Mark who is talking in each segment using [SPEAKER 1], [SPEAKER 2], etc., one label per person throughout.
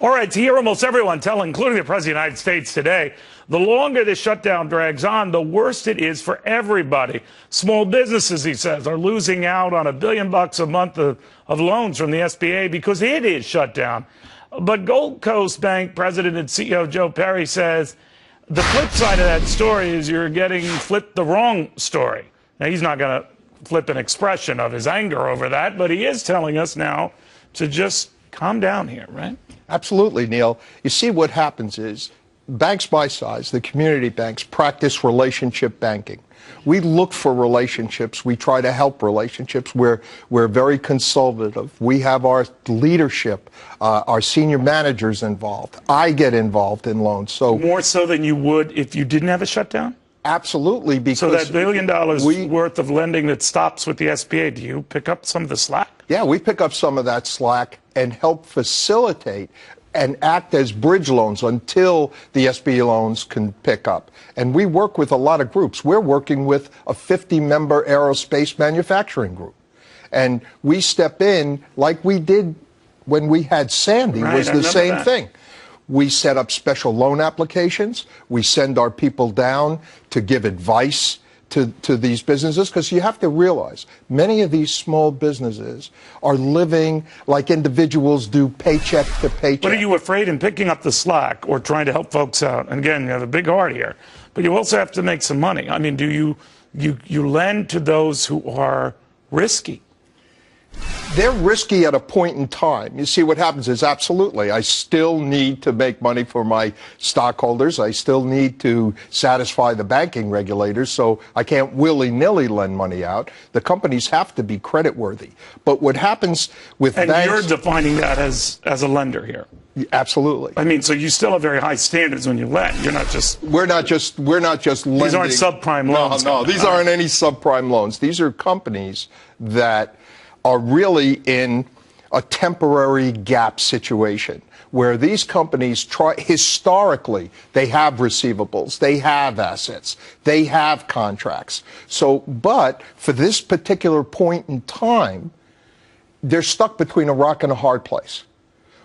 [SPEAKER 1] All right, to hear almost everyone tell, including the President of the United States today, the longer this shutdown drags on, the worse it is for everybody. Small businesses, he says, are losing out on $1 billion a month of loans from the SBA because it is shut down. But Gold Coast Bank President and CEO Joe Perri says the flip side of that story is you're getting flipped the wrong story. Now, he's not going to flip an expression of his anger over that, but he is telling us now to just calm down here, right?
[SPEAKER 2] Absolutely, Neil. You see, what happens is banks my size, the community banks, practice relationship banking. We look for relationships. We try to help relationships. We're very consultative. We have our leadership, our senior managers involved. I get involved in loans. So
[SPEAKER 1] more so than you would if you didn't have a shutdown?
[SPEAKER 2] Absolutely. Because
[SPEAKER 1] so that $1 billion worth of lending that stops with the SBA, do you pick up some of the slack?
[SPEAKER 2] Yeah, we pick up some of that slack and help facilitate and act as bridge loans until the SBA loans can pick up. And we work with a lot of groups. We're working with a 50-member aerospace manufacturing group. And we step in like we did when we had Sandy, was the same thing. We set up special loan applications. We send our people down to give advice to these businesses, because you have to realize many of these small businesses are living like individuals do, paycheck to paycheck.
[SPEAKER 1] But are you afraid in picking up the slack or trying to help folks out? And again, you have a big heart here, but you also have to make some money. I mean, do you lend to those who are risky?
[SPEAKER 2] They're risky at a point in time. You see, what happens is, absolutely, I still need to make money for my stockholders. I still need to satisfy the banking regulators, so I can't willy-nilly lend money out. The companies have to be creditworthy. But what happens with banks...
[SPEAKER 1] And you're defining that as a lender here.
[SPEAKER 2] Absolutely.
[SPEAKER 1] I mean, so you still have very high standards when you lend. You're not just...
[SPEAKER 2] We're not just lending.
[SPEAKER 1] These aren't subprime loans.
[SPEAKER 2] No, these aren't any subprime loans. These are companies that are really in a temporary gap situation where these companies historically, they have receivables, they have assets, they have contracts. So, but for this particular point in time, they're stuck between a rock and a hard place.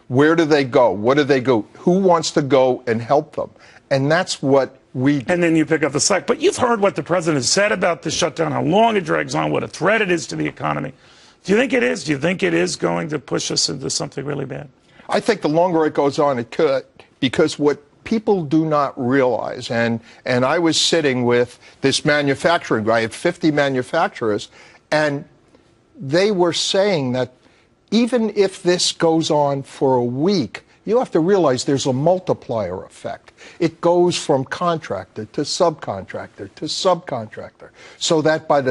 [SPEAKER 2] Where do they go? What do they go? Who wants to go and help them? And that's what we do.
[SPEAKER 1] And then you pick up the slack. But you've heard what the president has said about the shutdown, how long it drags on, what a threat it is to the economy. Do you think it is? Do you think it is going to push us into something really bad?
[SPEAKER 2] I think the longer it goes on, it could, because what people do not realize, and I was sitting with this manufacturing, I had 50 manufacturers, and they were saying that even if this goes on for a week, you have to realize there's a multiplier effect. It goes from contractor to subcontractor to subcontractor, so that by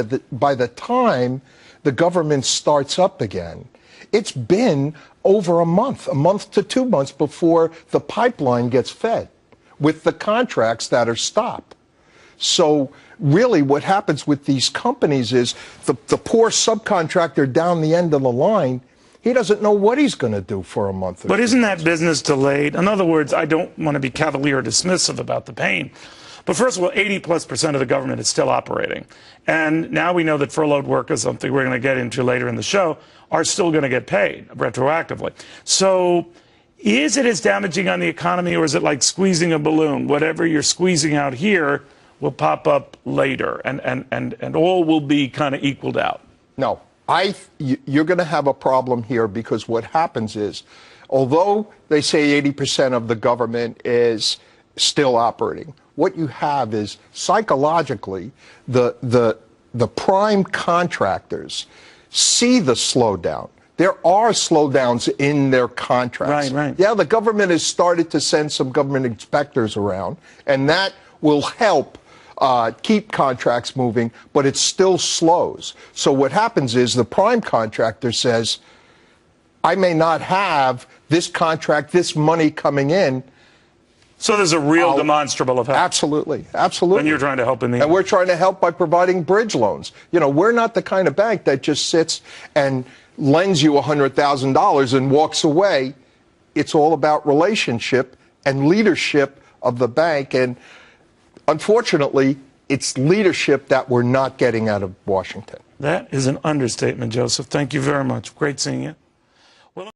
[SPEAKER 2] the time the government starts up again, it's been over a month to 2 months before the pipeline gets fed with the contracts that are stopped. So really what happens with these companies is the poor subcontractor down the end of the line, he doesn't know what he's going to do for a month.
[SPEAKER 1] But isn't that business delayed? In other words, I don't want to be cavalier or dismissive about the pain. But first of all, 80+% of the government is still operating. And now we know that furloughed workers, something we're going to get into later in the show, are still going to get paid retroactively. So is it as damaging on the economy, or is it like squeezing a balloon? Whatever you're squeezing out here will pop up later, and all will be kind of equaled out?
[SPEAKER 2] No. You're going to have a problem here, because what happens is, although they say 80% of the government is still operating, what you have is psychologically the prime contractors see the slowdown. There are slowdowns in their contracts.
[SPEAKER 1] Right.
[SPEAKER 2] Yeah, the government has started to send some government inspectors around, and that will help keep contracts moving, but it still slows. So what happens is the prime contractor says, I may not have this contract, this money coming in.
[SPEAKER 1] So there's a real demonstrable effect.
[SPEAKER 2] Absolutely. Absolutely.
[SPEAKER 1] And you're trying to help in the...
[SPEAKER 2] And we're trying to help by providing bridge loans. You know, we're not the kind of bank that just sits and lends you $100,000 and walks away. It's all about relationship and leadership of the bank. And unfortunately, it's leadership that we're not getting out of Washington.
[SPEAKER 1] That is an understatement, Joseph. Thank you very much. Great seeing you.